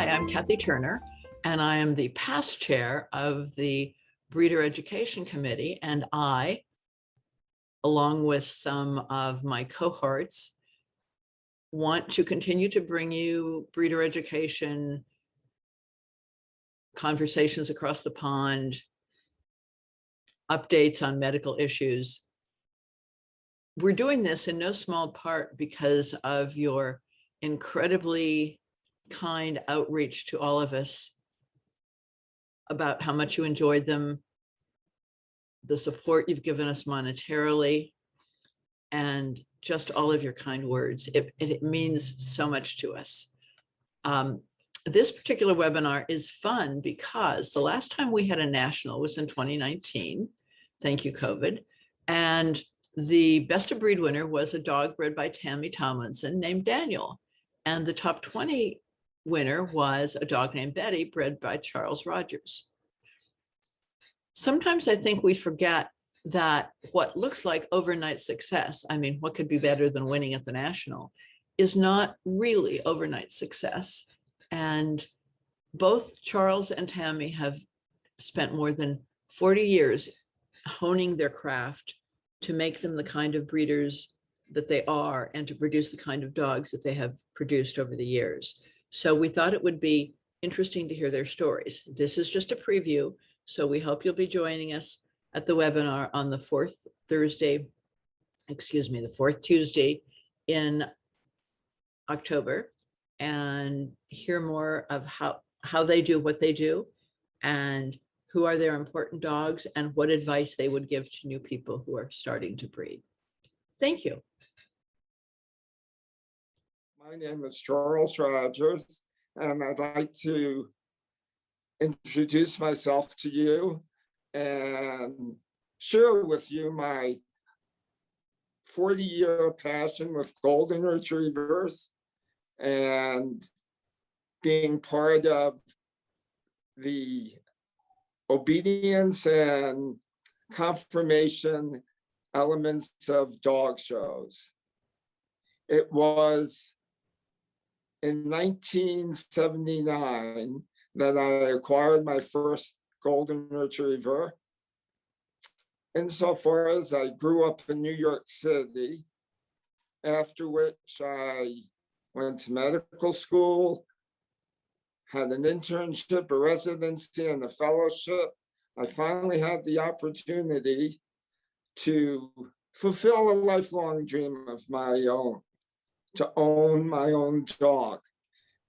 Hi, I'm Kathy Turner, and I am the past chair of the Breeder Education Committee, and I, along with some of my cohorts, want to continue to bring you breeder education conversations across the pond, updates on medical issues. We're doing this in no small part because of your incredibly kind outreach to all of us about how much you enjoyed them, the support you've given us monetarily, and just all of your kind words. It means so much to us. This particular webinar is fun because the last time we had a national was in 2019. Thank you, COVID. And the best of breed winner was a dog bred by Tammy Tomlinson named Daniel. And the top 20 winner was a dog named Betty, bred by Charles Rogers. Sometimes I think we forget that what looks like overnight success, I mean, what could be better than winning at the national, is not really overnight success. And both Charles and Tammy have spent more than 40 years honing their craft to make them the kind of breeders that they are and to produce the kind of dogs that they have produced over the years. So we thought it would be interesting to hear their stories. This is just a preview, so we hope you'll be joining us at the webinar on the fourth Tuesday in October, and hear more of how they do what they do and who are their important dogs and what advice they would give to new people who are starting to breed. Thank you. My name is Charles Rogers, and I'd like to introduce myself to you and share with you my 40-year passion with golden retrievers and being part of the obedience and confirmation elements of dog shows. It was in 1979 that I acquired my first golden retriever. Insofar as I grew up in New York City, after which I went to medical school, had an internship, a residency, and a fellowship. I finally had the opportunity to fulfill a lifelong dream of my own, to own my own dog.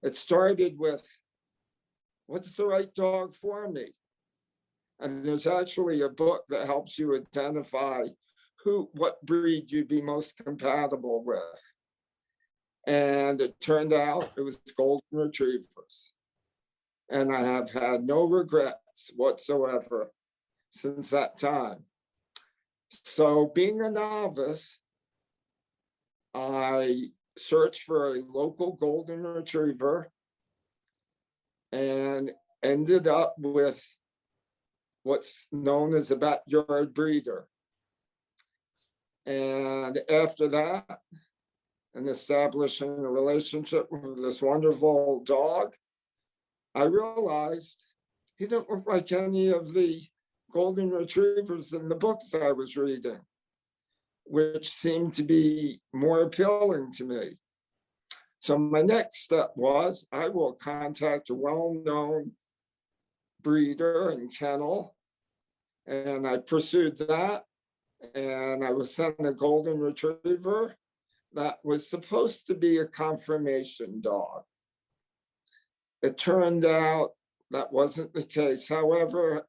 It started with, what's the right dog for me? And there's actually a book that helps you identify what breed you'd be most compatible with. And it turned out it was golden retrievers. And I have had no regrets whatsoever since that time. So being a novice, I searched for a local golden retriever and ended up with what's known as a backyard breeder. And after that, and establishing a relationship with this wonderful dog, I realized he didn't look like any of the golden retrievers in the books I was reading, which seemed to be more appealing to me. So my next step was, I will contact a well-known breeder and kennel, and I pursued that, and I was sent a golden retriever that was supposed to be a confirmation dog. It turned out that wasn't the case. However,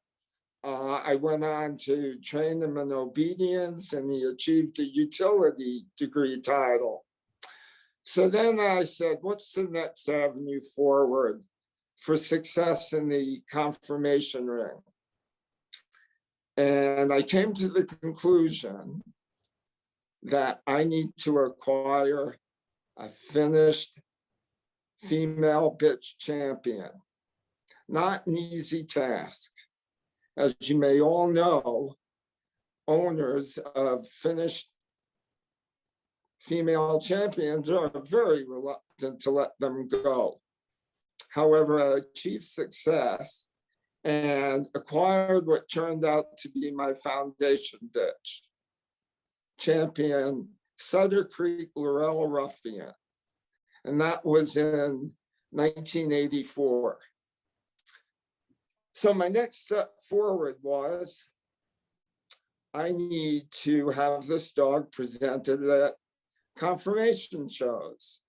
I went on to train him in obedience, and he achieved a utility degree title. So then I said, what's the next avenue forward for success in the confirmation ring? And I came to the conclusion that I need to acquire a finished female bitch champion. Not an easy task. As you may all know, owners of finished female champions are very reluctant to let them go. However, I achieved success and acquired what turned out to be my foundation bitch, champion Sutter Creek Lorella Ruffian. And that was in 1984. So my next step forward was I need to have this dog presented at conformation shows.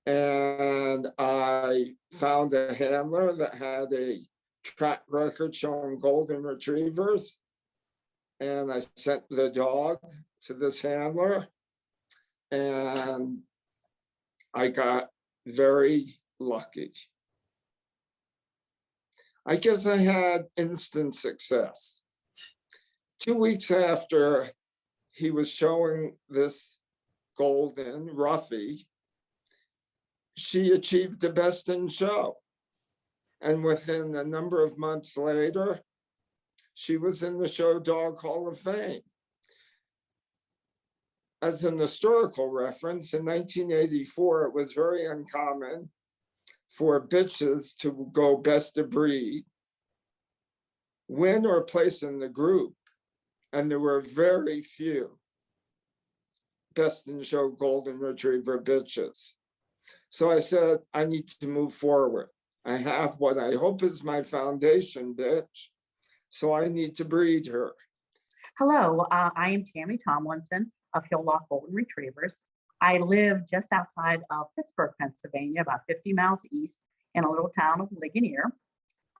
And I found a handler that had a track record showing golden retrievers. And I sent the dog to this handler. And I got very lucky. I guess I had instant success. 2 weeks after he was showing this golden Ruffy, she achieved the best in show. And within a number of months later, she was in the Show Dog Hall of Fame. As an historical reference, in 1984, it was very uncommon for bitches to go best of breed, win or place in the group, and there were very few best in show golden retriever bitches. So I said, I need to move forward. I have what I hope is my foundation bitch, so I need to breed her. Hello, I am Tammy Tomlinson of Hill Loft Golden Retrievers. I live just outside of Pittsburgh, Pennsylvania, about 50 miles east in a little town of Ligonier.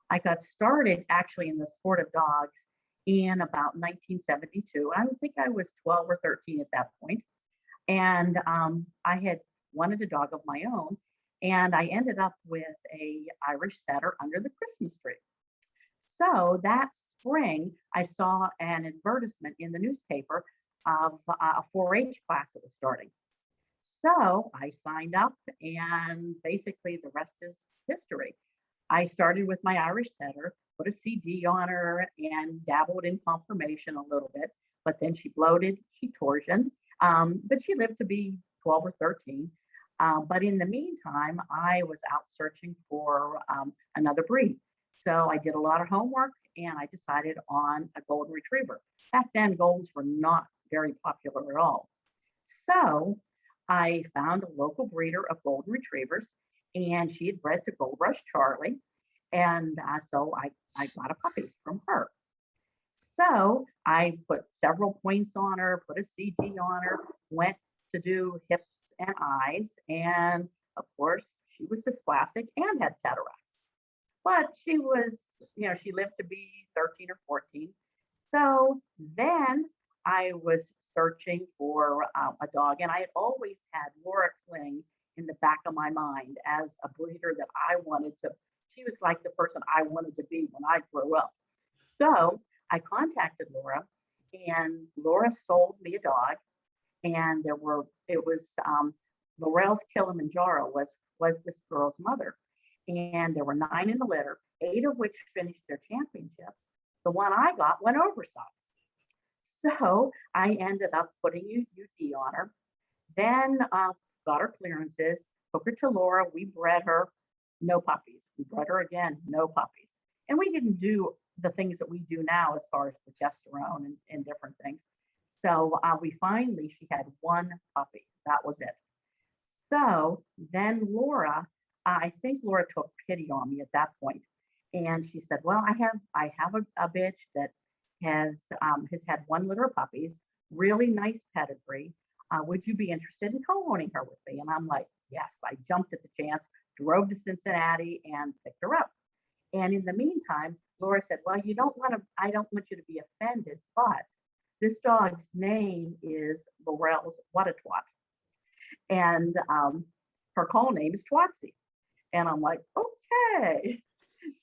I got started actually in the sport of dogs in about 1972. I would think I was 12 or 13 at that point. And I had wanted a dog of my own, and I ended up with a Irish setter under the Christmas tree. So that spring, I saw an advertisement in the newspaper of a 4-H class that was starting. So I signed up, and basically the rest is history. I started with my Irish setter, put a CD on her, and dabbled in conformation a little bit. But then she bloated, she torsioned, but she lived to be 12 or 13. But in the meantime, I was out searching for another breed. So I did a lot of homework, and I decided on a golden retriever. Back then, goldens were not very popular at all. So I found a local breeder of golden retrievers, and she had bred to Gold Rush Charlie. And so I got a puppy from her. So I put several points on her, put a CD on her, went to do hips and eyes. And of course, she was dysplastic and had cataracts. But she was, she lived to be 13 or 14. So then I was searching for a dog, and I had always had Laura Kling in the back of my mind as a breeder that I wanted to. She was like the person I wanted to be when I grew up. So I contacted Laura, and Laura sold me a dog. And Laurel's Kilimanjaro was this girl's mother. And there were 9 in the litter, 8 of which finished their championships. The one I got went oversized. So I ended up putting UD on her, then got her clearances, took her to Laura. We bred her, no puppies. We bred her again, no puppies. And we didn't do the things that we do now as far as progesterone and different things. So she had 1 puppy. That was it. So then Laura, I think Laura took pity on me at that point, and she said, "Well, I have a bitch that has had 1 litter of puppies, really nice pedigree. Would you be interested in co-owning her with me?" And I'm like, yes. I jumped at the chance, drove to Cincinnati, and picked her up. And in the meantime, Laura said, "Well, I don't want you to be offended, but this dog's name is Laurel's What-a-Twat, and her call name is Twatsy." And I'm like, okay.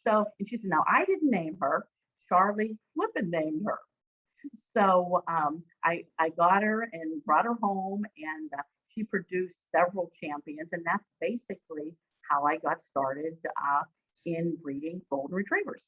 So, and she said, "No, I didn't name her. Charlie Flippin named her." So I got her and brought her home, and she produced several champions. And that's basically how I got started in breeding golden retrievers.